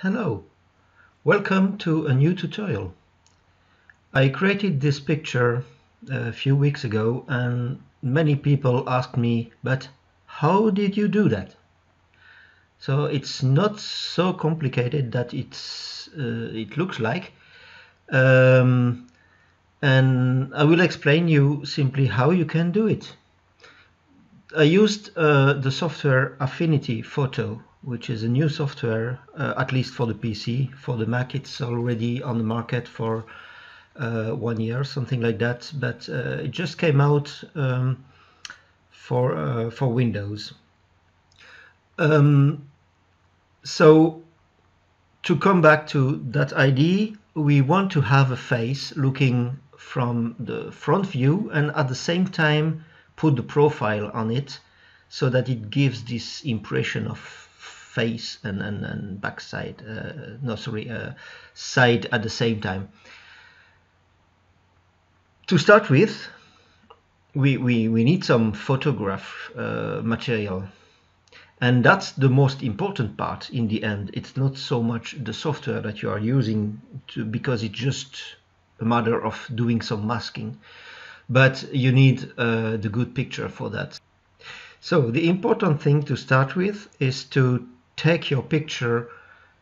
Hello, welcome to a new tutorial. I created this picture a few weeks ago and many people asked me, but how did you do that? So it's not so complicated that it looks like. And I will explain you simply how you can do it. I used the software Affinity Photo, which is a new software, at least for the PC. For the Mac, it's already on the market for 1 year, something like that. But it just came out for Windows. So to come back to that idea, we want to have a face looking from the front view and at the same time put the profile on it so that it gives this impression of face and backside, side at the same time. To start with, we need some photograph material. And that's the most important part in the end. It's not so much the software that you are using because it's just a matter of doing some masking. But you need the good picture for that. So the important thing to start with is to take your picture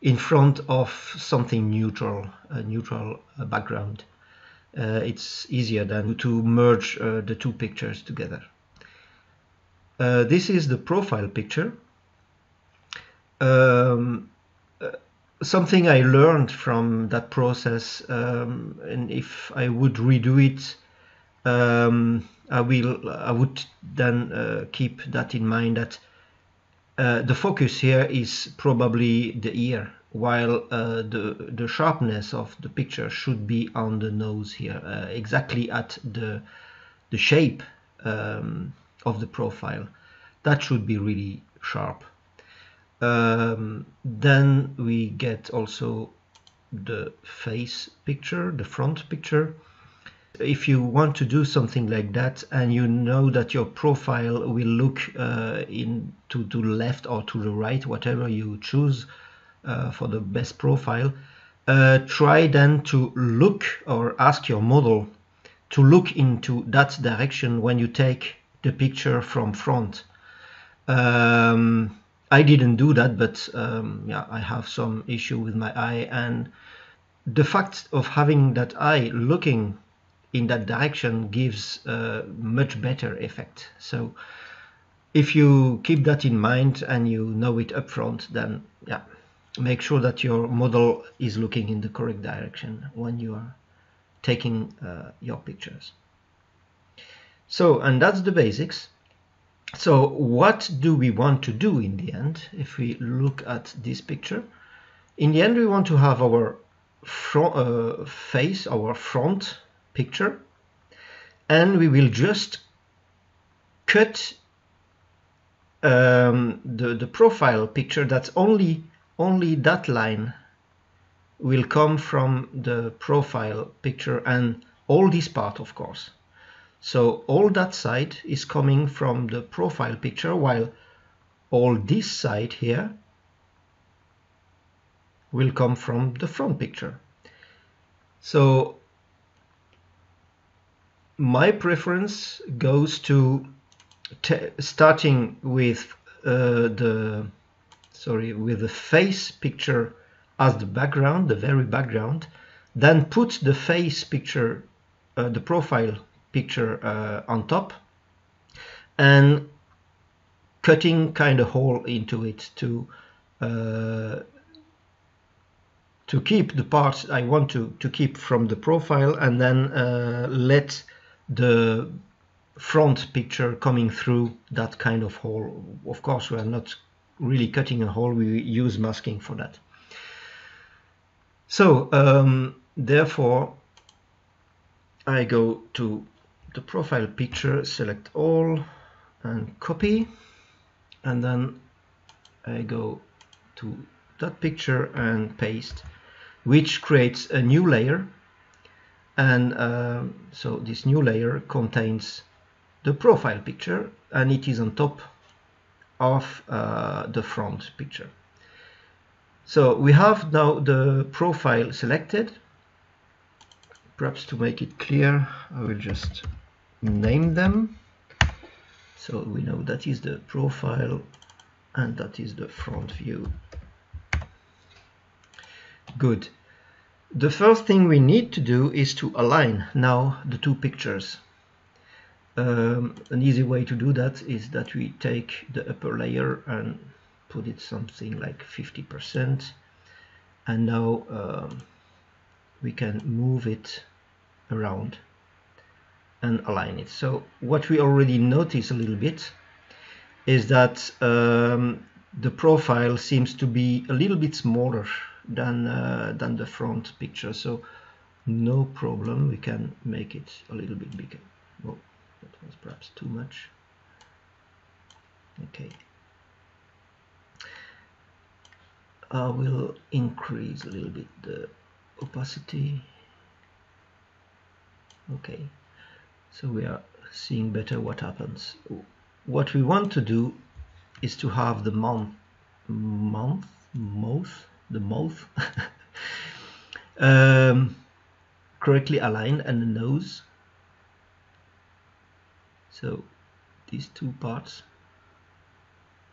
in front of something neutral, a neutral background. It's easier than to merge the two pictures together. This is the profile picture. Something I learned from that process, and if I would redo it, I would then keep that in mind, that the focus here is probably the ear, while the sharpness of the picture should be on the nose here, exactly at the shape of the profile. That should be really sharp. Then we get also the face picture, the front picture. If you want to do something like that and you know that your profile will look to the left or to the right, whatever you choose for the best profile, try then to look or ask your model to look into that direction when you take the picture from front. I didn't do that, but yeah, I have some issue with my eye, and the fact of having that eye looking in that direction gives a much better effect. So if you keep that in mind and you know it up front, then yeah, make sure that your model is looking in the correct direction when you are taking your pictures. So, and that's the basics. So what do we want to do in the end? If we look at this picture, in the end we want to have our face, our front picture, and we will just cut the profile picture. That's only that line will come from the profile picture, and all this part, of course. So all that side is coming from the profile picture, while all this side here will come from the front picture. So my preference goes to starting with the face picture as the background, the very background, then put the face picture, the profile picture on top, and cutting kind of hole into it to keep the parts I want to keep from the profile, and then let the front picture coming through that kind of hole. Of course, we are not really cutting a hole, we use masking for that. So therefore I go to the profile picture, select all and copy, and then I go to that picture and paste, which creates a new layer. And so this new layer contains the profile picture, and it is on top of the front picture. So we have now the profile selected. Perhaps to make it clear, I will just name them. So we know that is the profile and that is the front view. Good. The first thing we need to do is to align now the two pictures. An easy way to do that is that we take the upper layer and put it something like 50%, and now we can move it around and align it. So what we already notice a little bit is that the profile seems to be a little bit smaller than the front picture, so no problem, we can make it a little bit bigger. Well, that was perhaps too much. Okay, I will increase a little bit the opacity. Okay, so we are seeing better what happens. What we want to do is to have the mouth correctly aligned, and the nose. So these two parts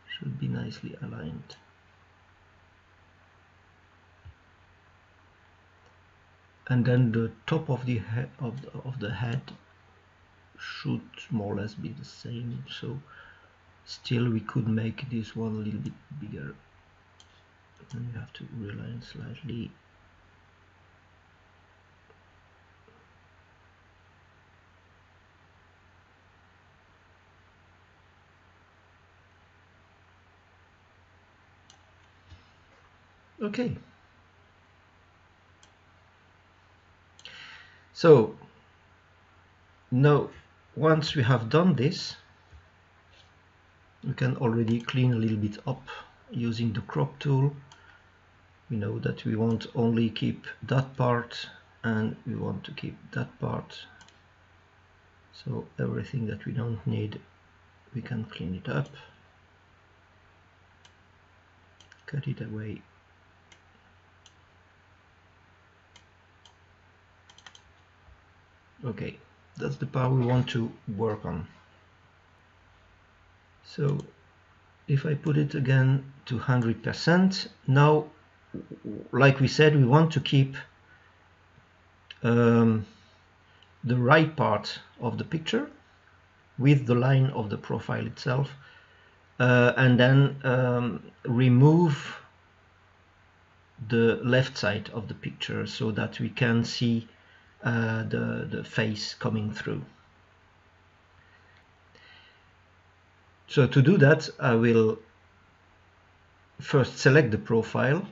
should be nicely aligned. And then the top of the head of the head should more or less be the same. So still we could make this one a little bit bigger. And you have to realign slightly. Okay. So now once we have done this, we can already clean a little bit up using the crop tool. We know that we want only keep that part and we want to keep that part. So everything that we don't need, we can clean it up, cut it away. Okay, that's the part we want to work on. So if I put it again to 100%, now, like we said, we want to keep the right part of the picture with the line of the profile itself, and then remove the left side of the picture so that we can see the face coming through. So to do that, I will first select the profile,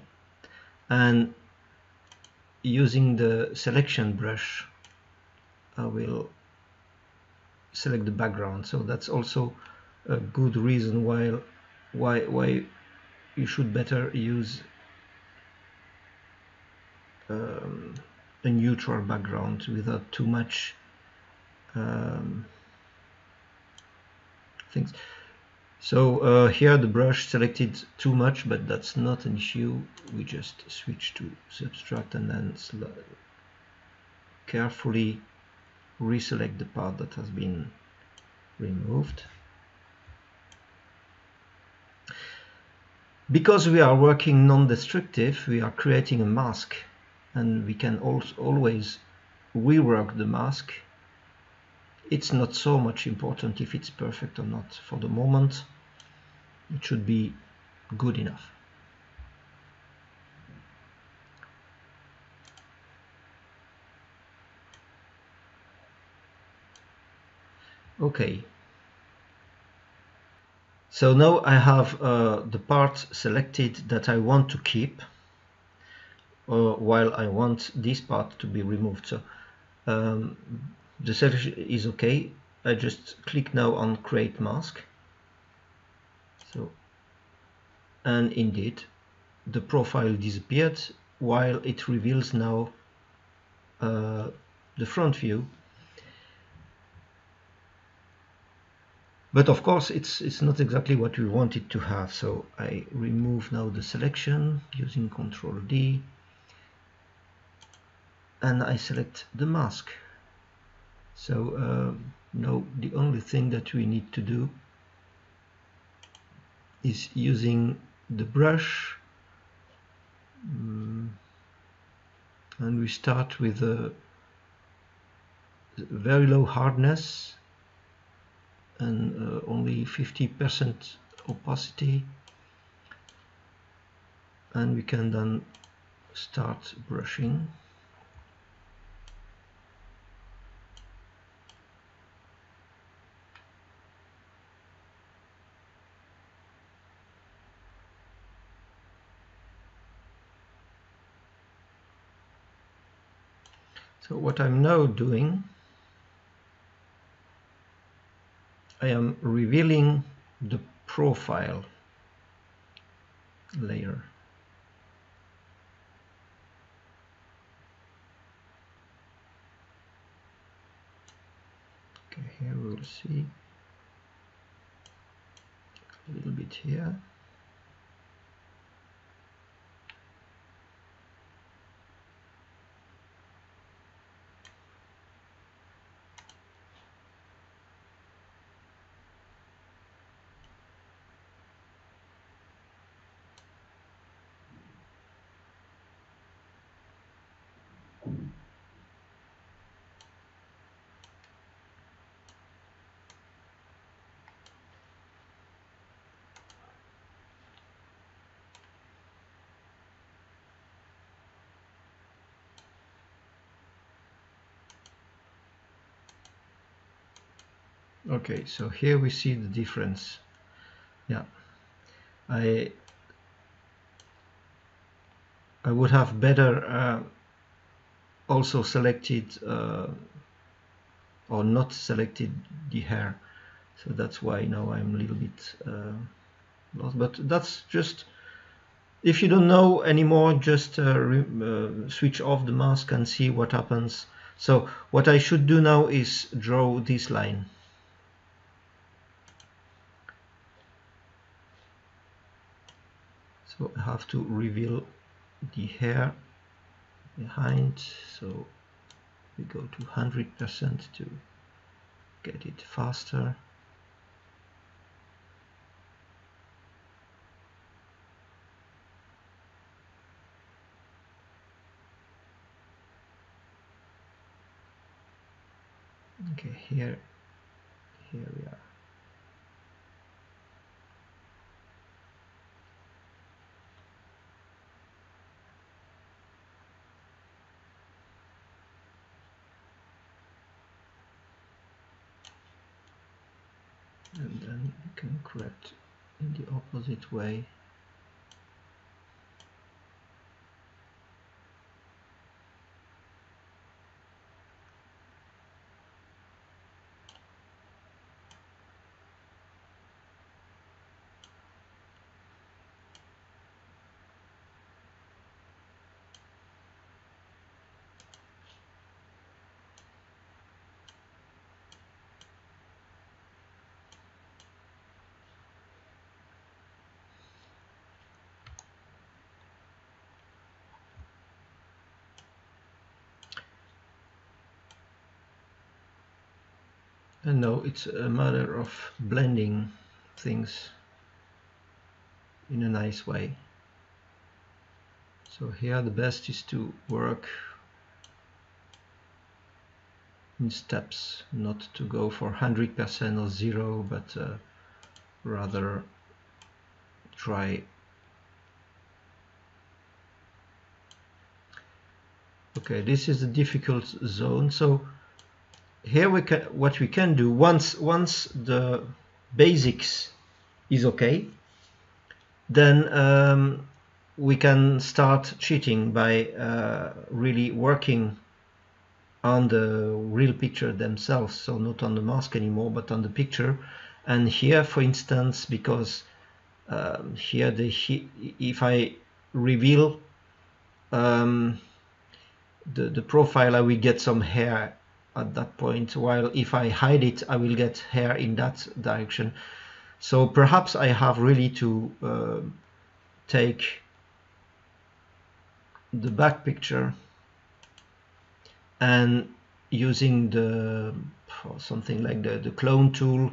and using the selection brush I will select the background. So that's also a good reason why you should better use a neutral background without too much things. So here the brush selected too much, but that's not an issue. We just switch to subtract and then carefully reselect the part that has been removed. Because we are working non-destructive, we are creating a mask, and we can also always rework the mask. It's not so much important if it's perfect or not. For the moment, it should be good enough. Okay. So now I have the part selected that I want to keep, while I want this part to be removed. So the selection is okay. I just click now on create mask. So, and indeed the profile disappeared, while it reveals now the front view. But of course it's not exactly what we wanted to have, so I remove now the selection using Ctrl D, and I select the mask. So now the only thing that we need to do is using the brush, and we start with a very low hardness and only 50% opacity, and we can then start brushing. So what I'm now doing, I am revealing the profile layer. Okay, here we'll see a little bit here. Okay, so here we see the difference. Yeah, I would have better also selected or not selected the hair, so that's why now I'm a little bit lost. But that's just, if you don't know anymore, just switch off the mask and see what happens. So what I should do now is draw this line. So I have to reveal the hair behind, so we go to 100% to get it faster. Okay, here we are. And then you can correct in the opposite way. And now it's a matter of blending things in a nice way. So here the best is to work in steps, not to go for 100% or 0, but rather try. Okay, this is a difficult zone. So here what we can do, once the basics is okay, then we can start cheating by really working on the real picture themselves, so not on the mask anymore, but on the picture. And here, for instance, because here if I reveal the profile, I will get some hair at that point, while if I hide it I will get hair in that direction. So perhaps I have really to take the back picture and using the something like the clone tool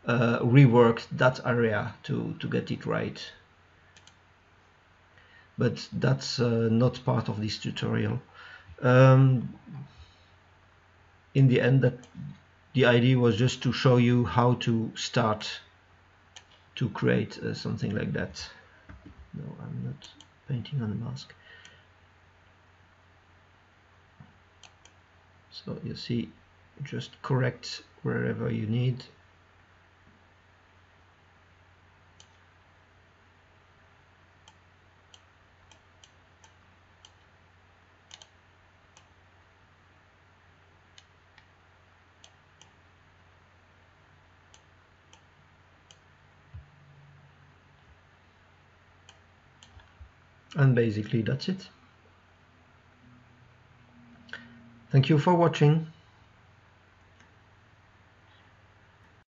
rework that area to get it right. But that's not part of this tutorial. In the end, the idea was just to show you how to start to create something like that. No, I'm not painting on the mask. So you see, just correct wherever you need. And basically that's it. Thank you for watching.